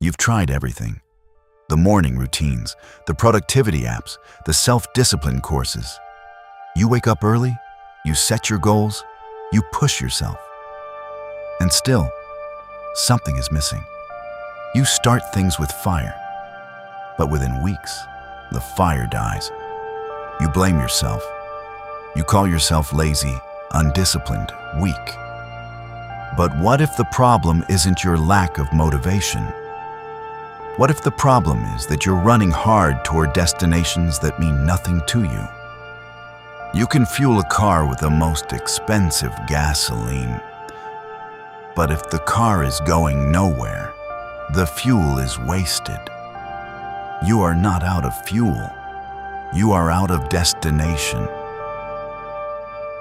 You've tried everything. The morning routines, the productivity apps, the self-discipline courses. You wake up early, you set your goals, you push yourself. And still, something is missing. You start things with fire, but within weeks, the fire dies. You blame yourself. You call yourself lazy, undisciplined, weak. But what if the problem isn't your lack of motivation? What if the problem is that you're running hard toward destinations that mean nothing to you? You can fuel a car with the most expensive gasoline, but if the car is going nowhere, the fuel is wasted. You are not out of fuel. You are out of destination.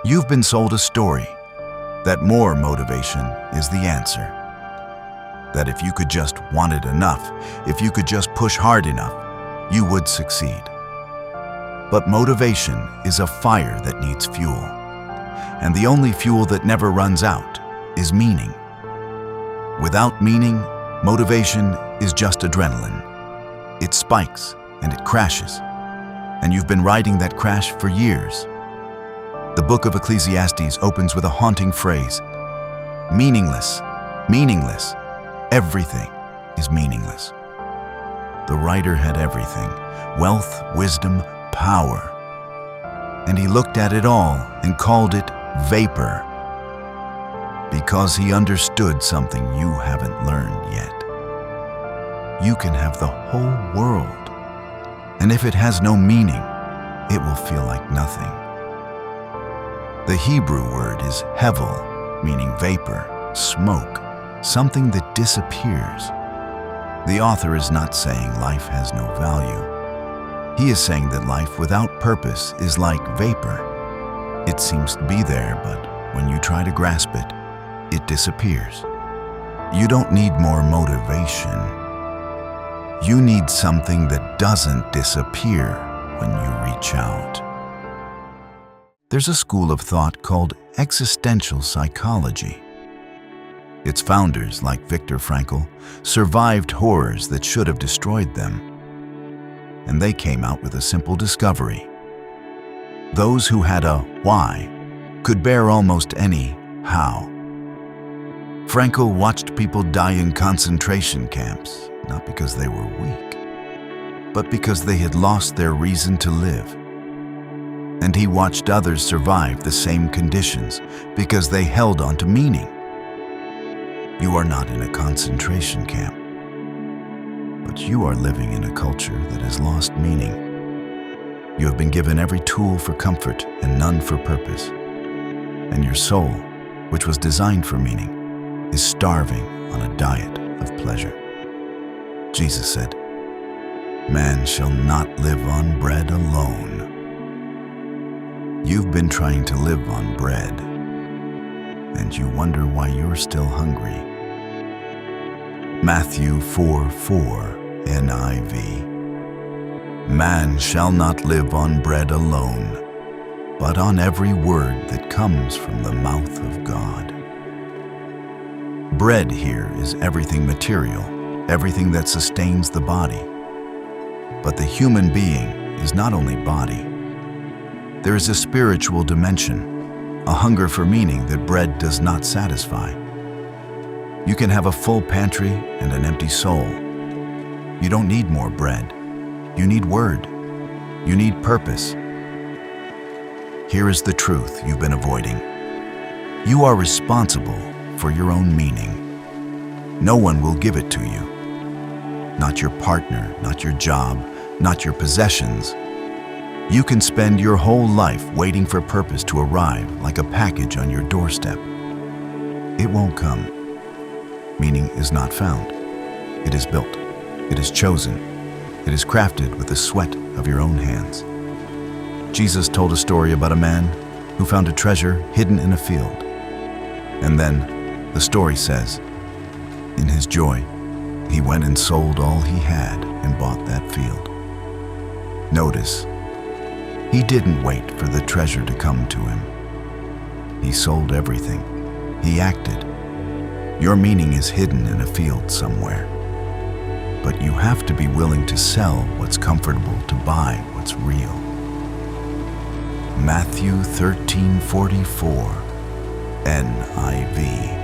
You've been sold a story that more motivation is the answer. That if you could just want it enough, if you could just push hard enough, you would succeed. But motivation is a fire that needs fuel. And the only fuel that never runs out is meaning. Without meaning, motivation is just adrenaline. It spikes and it crashes. And you've been riding that crash for years. The book of Ecclesiastes opens with a haunting phrase: meaningless, meaningless. Everything is meaningless. The writer had everything: wealth, wisdom, power. And he looked at it all and called it vapor, because he understood something you haven't learned yet. You can have the whole world, and if it has no meaning, it will feel like nothing. The Hebrew word is hevel, meaning vapor, smoke, something that disappears. The author is not saying life has no value. He is saying that life without purpose is like vapor. It seems to be there, but when you try to grasp it, it disappears. You don't need more motivation. You need something that doesn't disappear when you reach out. There's a school of thought called existential psychology. Its founders, like Viktor Frankl, survived horrors that should have destroyed them. And they came out with a simple discovery. Those who had a why could bear almost any how. Frankl watched people die in concentration camps, not because they were weak, but because they had lost their reason to live. And he watched others survive the same conditions because they held on to meaning. You are not in a concentration camp, but you are living in a culture that has lost meaning. You have been given every tool for comfort and none for purpose. And your soul, which was designed for meaning, is starving on a diet of pleasure. Jesus said, "Man shall not live on bread alone." You've been trying to live on bread, and you wonder why you're still hungry. Matthew 4:4 NIV. Man shall not live on bread alone, but on every word that comes from the mouth of God. Bread here is everything material, everything that sustains the body. But the human being is not only body. There is a spiritual dimension, a hunger for meaning that bread does not satisfy. You can have a full pantry and an empty soul. You don't need more bread. You need word. You need purpose. Here is the truth you've been avoiding. You are responsible for your own meaning. No one will give it to you. Not your partner, not your job, not your possessions. You can spend your whole life waiting for purpose to arrive like a package on your doorstep. It won't come. Meaning is not found. It is built. It is chosen. It is crafted with the sweat of your own hands. Jesus told a story about a man who found a treasure hidden in a field. And then, the story says, in his joy, he went and sold all he had and bought that field. Notice, he didn't wait for the treasure to come to him. He sold everything. He acted. Your meaning is hidden in a field somewhere. have to be willing to sell what's comfortable to buy what's real. Matthew 13:44, NIV.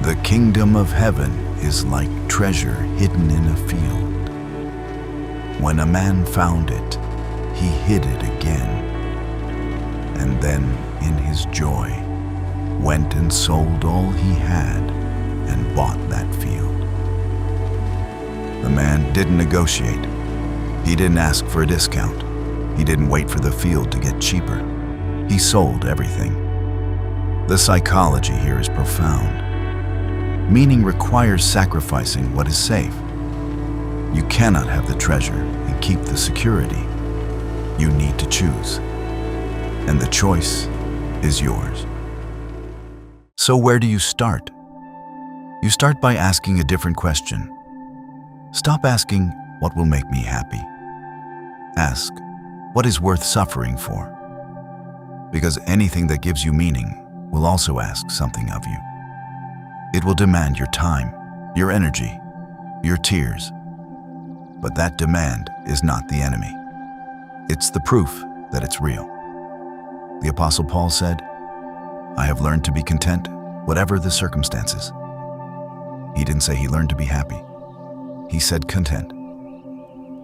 The kingdom of heaven is like treasure hidden in a field. When a man found it, he hid it again, and then in his joy went and sold all he had and bought that field. The man didn't negotiate. He didn't ask for a discount. He didn't wait for the field to get cheaper. He sold everything. The psychology here is profound. Meaning requires sacrificing what is safe. You cannot have the treasure and keep the security. You need to choose. And the choice is yours. So where do you start? You start by asking a different question. Stop asking, what will make me happy? Ask, what is worth suffering for? Because anything that gives you meaning will also ask something of you. It will demand your time, your energy, your tears. But that demand is not the enemy. It's the proof that it's real. The Apostle Paul said, I have learned to be content, whatever the circumstances. He didn't say he learned to be happy. He said content.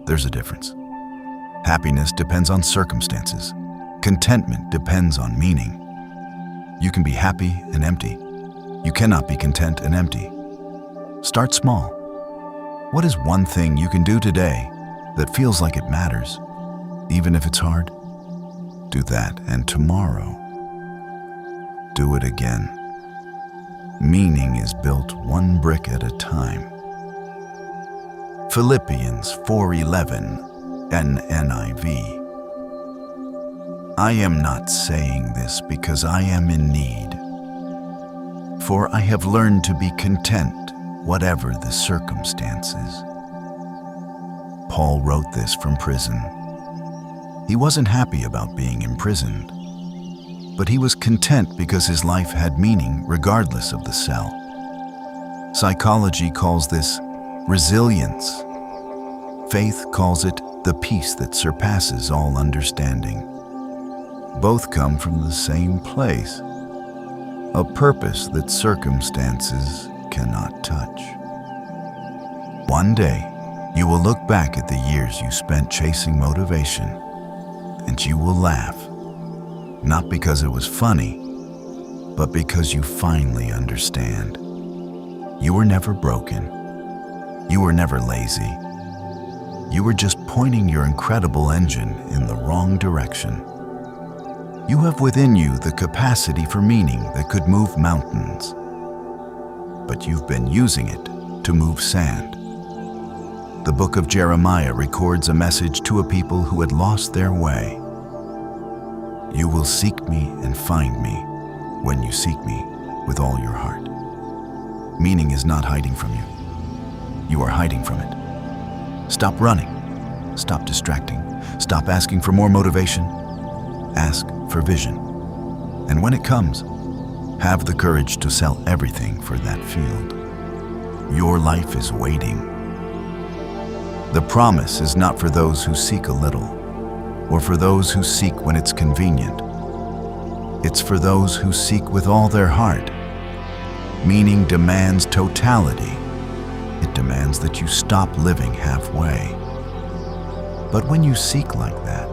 There's a difference. Happiness depends on circumstances. Contentment depends on meaning. You can be happy and empty. You cannot be content and empty. Start small. What is one thing you can do today that feels like it matters, even if it's hard? Do that, and tomorrow, do it again. Meaning is built one brick at a time. Philippians 4:11, NIV. I am not saying this because I am in need, for I have learned to be content, whatever the circumstances. Paul wrote this from prison. He wasn't happy about being imprisoned, but he was content because his life had meaning regardless of the cell. Psychology calls this resilience. Faith calls it the peace that surpasses all understanding. Both come from the same place, a purpose that circumstances cannot touch. One day, you will look back at the years you spent chasing motivation, and you will laugh, not because it was funny, but because you finally understand. You were never broken. You were never lazy. You were just pointing your incredible engine in the wrong direction. You have within you the capacity for meaning that could move mountains, but you've been using it to move sand. The book of Jeremiah records a message to a people who had lost their way. You will seek me and find me when you seek me with all your heart. Meaning is not hiding from you. You are hiding from it. Stop running. Stop distracting. Stop asking for more motivation. Ask for vision. And when it comes, have the courage to sell everything for that field. Your life is waiting. The promise is not for those who seek a little, or for those who seek when it's convenient. It's for those who seek with all their heart. Meaning demands totality. It demands that you stop living halfway. But when you seek like that,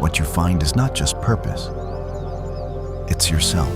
what you find is not just purpose, it's yourself.